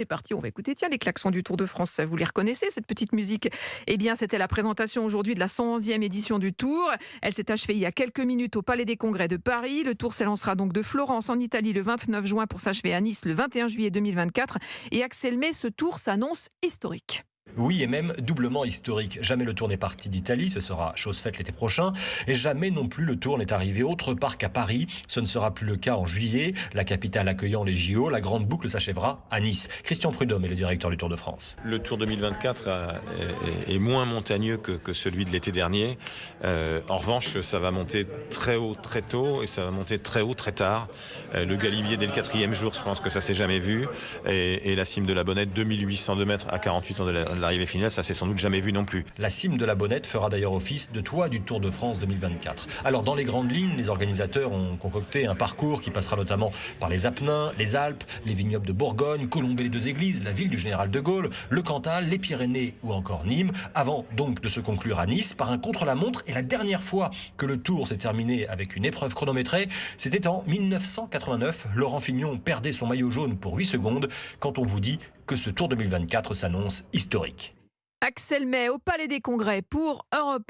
C'est parti, on va écouter. Tiens, les klaxons du Tour de France, vous les reconnaissez, cette petite musique? Eh bien, c'était la présentation aujourd'hui de la 111e édition du Tour. Elle s'est achevée il y a quelques minutes au Palais des Congrès de Paris. Le Tour s'élancera donc de Florence en Italie le 29 juin pour s'achever à Nice le 21 juillet 2024. Et Axel May, ce Tour s'annonce historique. Oui, et même doublement historique. Jamais le Tour n'est parti d'Italie, ce sera chose faite l'été prochain. Et jamais non plus le Tour n'est arrivé autre part qu'à Paris. Ce ne sera plus le cas en juillet. La capitale accueillant les JO, la grande boucle s'achèvera à Nice. Christian Prudhomme est le directeur du Tour de France. Le Tour 2024 est moins montagneux que celui de l'été dernier. En revanche, ça va monter très haut très tôt et ça va monter très haut très tard. Le Galibier dès le 4e jour, je pense que ça s'est jamais vu. Et la cime de la Bonnette, 2802 mètres à 48 ans de l'arrivée finale, ça s'est sans doute jamais vu non plus. La cime de la Bonnette fera d'ailleurs office de toit du Tour de France 2024. Alors dans les grandes lignes, les organisateurs ont concocté un parcours qui passera notamment par les Apennins, les Alpes, les vignobles de Bourgogne, Colombey-les-Deux-Églises, la ville du Général de Gaulle, le Cantal, les Pyrénées ou encore Nîmes, avant donc de se conclure à Nice par un contre-la-montre. Et la dernière fois que le Tour s'est terminé avec une épreuve chronométrée, c'était en 1989. Laurent Fignon perdait son maillot jaune pour 8 secondes quand on vous dit que ce Tour 2024 s'annonce historique. Axel May au Palais des Congrès pour Europe 1.